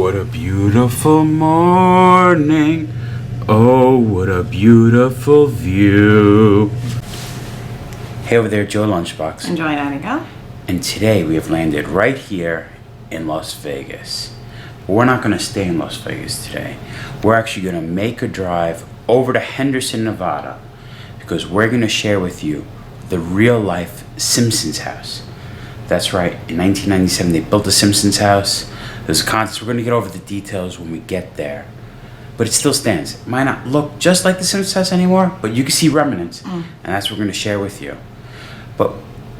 what a beautiful morning. Oh, what a beautiful view. Hey over there, Joe Lunchbox. Enjoying Annika. And today we have landed right here in Las Vegas. But we're not going to stay in Las Vegas today. We're actually going to make a drive over to Henderson, Nevada, because we're going to share with you the real life Simpsons house. That's right, in 1997 they built the Simpsons house. There's a contest. We're going to get over the details when we get there. But it still stands. It might not look just like the Simpsons house anymore, but you can see remnants, and that's what we're going to share with you. But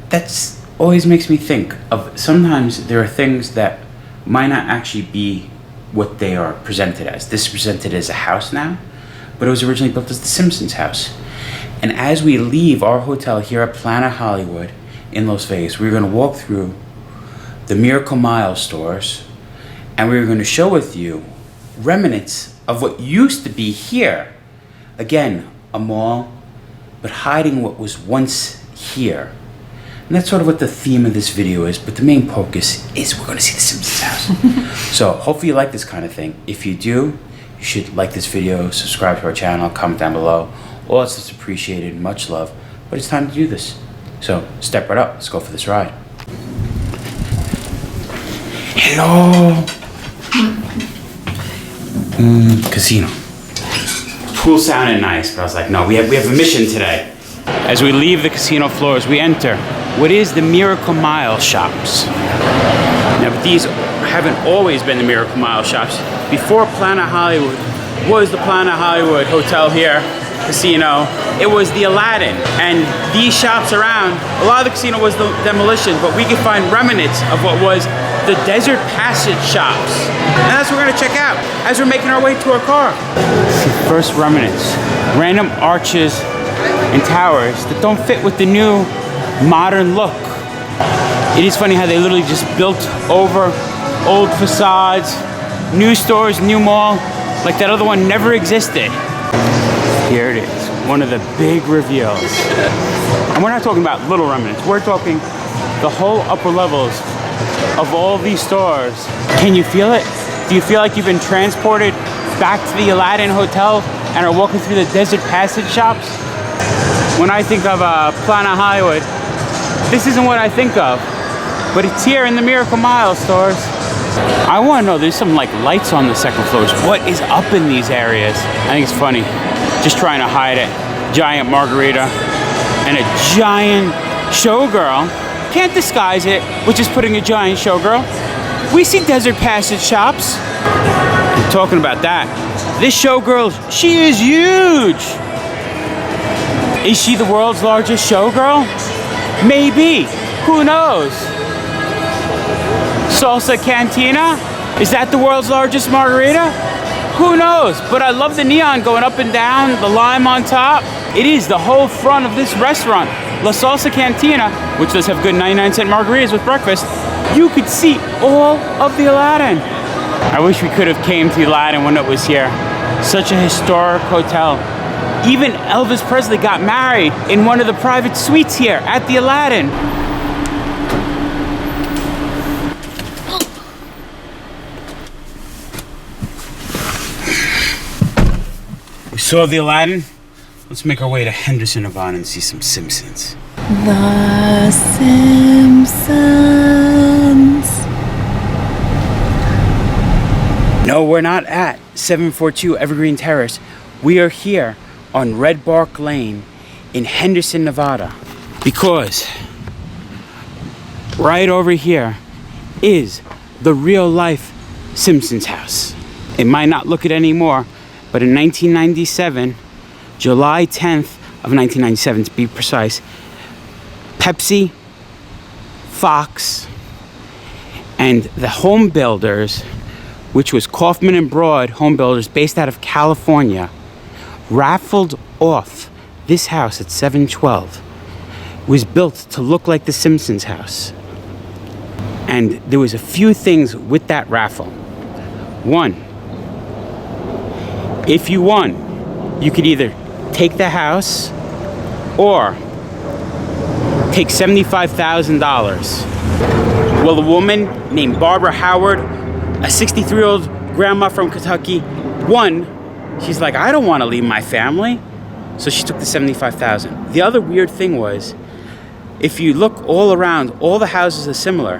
that's always makes me think of sometimes there are things that might not actually be what they are presented as. This is presented as a house now, but it was originally built as the Simpsons house. And as we leave our hotel here at Planet Hollywood in Las Vegas, we're going to walk through the Miracle Mile stores, and we're going to show with you remnants of what used to be here. Again, a mall, but hiding what was once here. And that's sort of what the theme of this video is, but the main focus is we're going to see the Simpsons house. So hopefully you like this kind of thing. If you do, you should like this video, subscribe to our channel, comment down below. All that's just appreciated, much love. But it's time to do this. So step right up, let's go for this ride. Hello. Casino. Pool sounded nice, but I was like, no, we have a mission today. As we leave the casino floors, we enter what is the Miracle Mile shops. Now, but these haven't always been the Miracle Mile shops. Before Planet Hollywood was the Planet Hollywood Hotel here, casino, it was the Aladdin. And these shops around, a lot of the casino was the demolition, but we could find remnants of what was the Desert Passage shops. And that's what we're gonna check out as we're making our way to our car. First remnants, random arches and towers that don't fit with the new modern look. It is funny how they literally just built over old facades, new stores, new mall, like that other one never existed. Here it is, one of the big reveals. And we're not talking about little remnants, we're talking the whole upper levels of all these stores. Can you feel it? Do you feel like you've been transported back to the Aladdin Hotel and are walking through the Desert Passage shops? When I think of Planet Hollywood, this isn't what I think of, but it's here in the Miracle Mile stores. I want to know, there's some like lights on the second floors. What is up in these areas? I think it's funny, just trying to hide it. Giant margarita and a giant showgirl. Can't disguise it with just putting a giant showgirl. We see Desert Passage shops. I'm talking about that. This showgirl, she is huge. Is she the world's largest showgirl? Maybe. Who knows? Salsa Cantina? Is that the world's largest margarita? Who knows? But I love the neon going up and down, the lime on top. It is the whole front of this restaurant, La Salsa Cantina, which does have good 99-cent margaritas with breakfast. You could see all of the Aladdin. I wish we could have came to the Aladdin when it was here. Such a historic hotel. Even Elvis Presley got married in one of the private suites here at the Aladdin. We saw the Aladdin. Let's make our way to Henderson, Nevada and see some Simpsons. The Simpsons. No, we're not at 742 Evergreen Terrace. We are here on Red Bark Lane in Henderson, Nevada. Because right over here is the real life Simpsons house. It might not look it anymore, but in 1997, July 10th of 1997 to be precise, Pepsi, Fox, and the home builders, which was Kaufman and Broad home builders based out of California, raffled off this house at 712. It was built to look like the Simpsons house. And there was a few things with that raffle. One, if you won, you could either take the house or take $75,000. Well, a woman named Barbara Howard, a 63-year-old grandma from Kentucky. One, she's like, I don't want to leave my family. So she took the $75,000. The other weird thing was, if you look all around, all the houses are similar.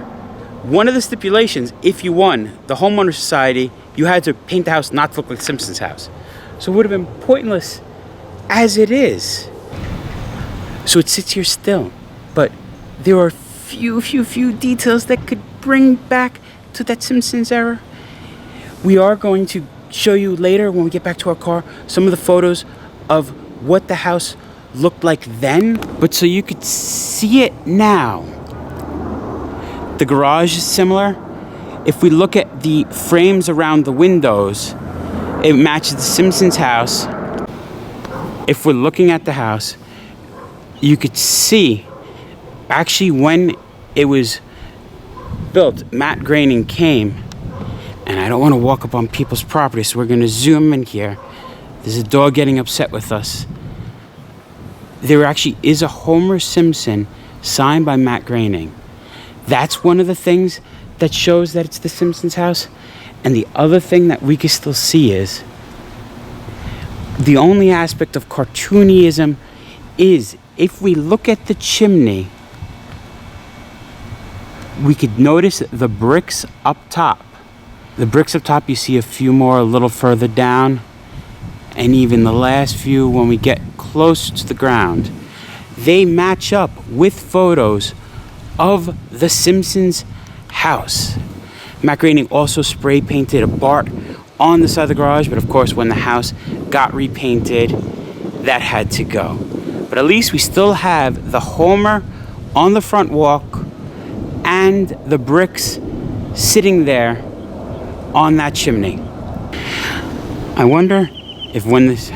One of the stipulations, if you won the homeowner society, you had to paint the house not to look like Simpsons' house. So it would have been pointless as it is. So it sits here still. But there are few details that could bring back to that Simpsons era. We are going to show you later when we get back to our car some of the photos of what the house looked like then, but so you could see it now. The garage is similar. If we look at the frames around the windows, it matches the Simpsons house. If we're looking at the house, you could see actually when it was built, Matt Groening came, and I don't want to walk up on people's property, so we're going to zoom in here. There's a dog getting upset with us. There actually is a Homer Simpson signed by Matt Groening. That's one of the things that shows that it's the Simpsons house. And the other thing that we can still see is the only aspect of cartoonism is if we look at the chimney, we could notice the bricks up top. The bricks up top, you see a few more a little further down. And even the last few when we get close to the ground, they match up with photos of the Simpsons house. Matt Groening also spray painted a Bart on the side of the garage, but of course when the house got repainted, that had to go. But at least we still have the Homer on the front walk and the bricks sitting there on that chimney. I wonder if when this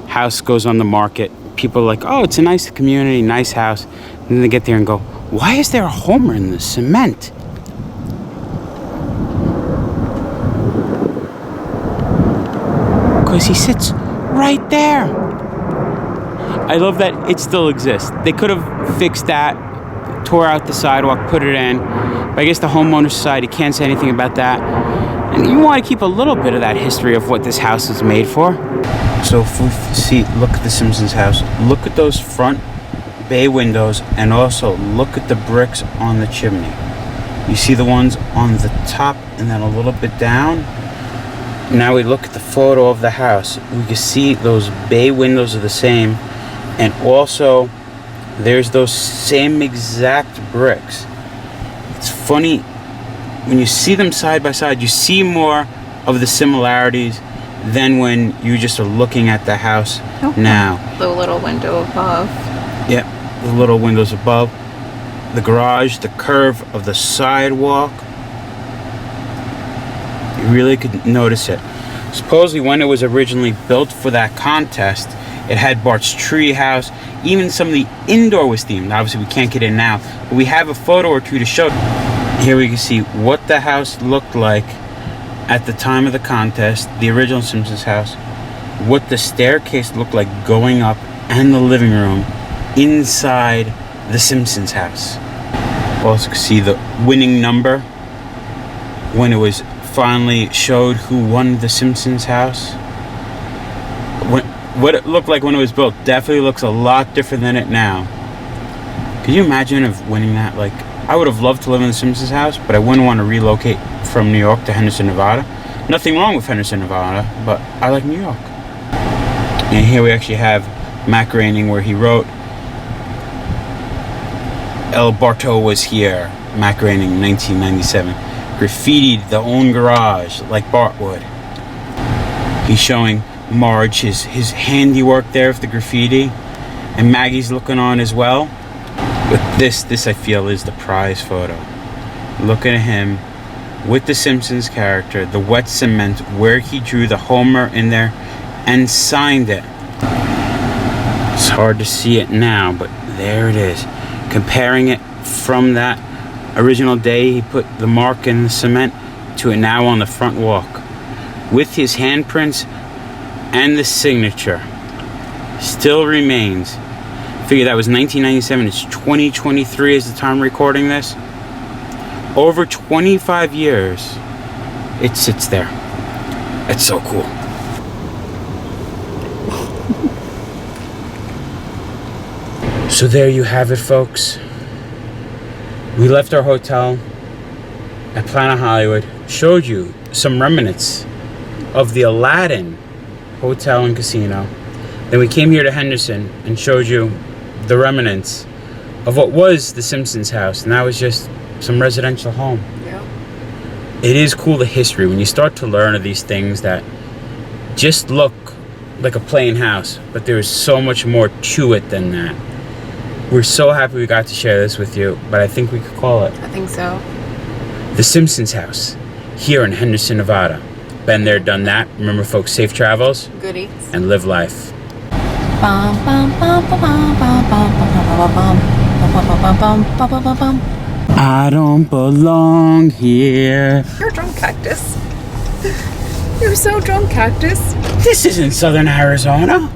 house goes on the market, people are like, oh, it's a nice community, nice house. And then they get there and go, why is there a Homer in the cement? Because he sits right there. I love that it still exists. They could have fixed that, tore out the sidewalk, put it in. But I guess the homeowner society can't say anything about that. And you want to keep a little bit of that history of what this house is made for. So if we see, look at the Simpsons house. Look at those front bay windows and also look at the bricks on the chimney. You see the ones on the top and then a little bit down. Now we look at the photo of the house. We can see those bay windows are the same. And also there's those same exact bricks. It's funny. When you see them side by side, you see more of the similarities than when you just are looking at the house now. The little window above. Yeah, the little windows above. The garage, the curve of the sidewalk. You really could notice it. Supposedly when it was originally built for that contest, it had Bart's tree house. Even some of the indoor was themed. Obviously we can't get in now, but we have a photo or two to show. Here we can see what the house looked like at the time of the contest, the original Simpsons house, what the staircase looked like going up, and the living room inside the Simpsons house. Also can see the winning number when it was finally showed who won the Simpsons house. What it looked like when it was built definitely looks a lot different than it now. Could you imagine of winning that? Like, I would have loved to live in the Simpsons house, but I wouldn't want to relocate from New York to Henderson, Nevada. Nothing wrong with Henderson, Nevada, but I like New York. And here we actually have Matt Groening where he wrote, El Barto was here, Matt Groening, 1997. Graffitied the own garage like Bart would. He's showing Marge his handiwork there with the graffiti, and Maggie's looking on as well. But this I feel is the prize photo. Looking at him with the Simpsons character, the wet cement, where he drew the Homer in there and signed it. It's hard to see it now, but there it is. Comparing it from that original day he put the mark in the cement to it now on the front walk with his handprints and the signature still remains. Figure that was 1997. It's 2023 is the time recording this. Over 25 years it sits there. It's so cool. So there you have it, folks. We left our hotel at Planet Hollywood, showed you some remnants of the Aladdin Hotel and Casino. Then we came here to Henderson and showed you the remnants of what was the Simpsons house, and that was just some residential home. Yeah. It is cool, the history, when you start to learn of these things that just look like a plain house, but there's so much more to it than that. We're so happy we got to share this with you, but I think we could call it I think so. the Simpsons house here in Henderson, Nevada. Been there, done that. Remember, folks, safe travels Good eats. and live life. I don't belong here. You're drunk, Cactus. You're so drunk, Cactus. This isn't Southern Arizona.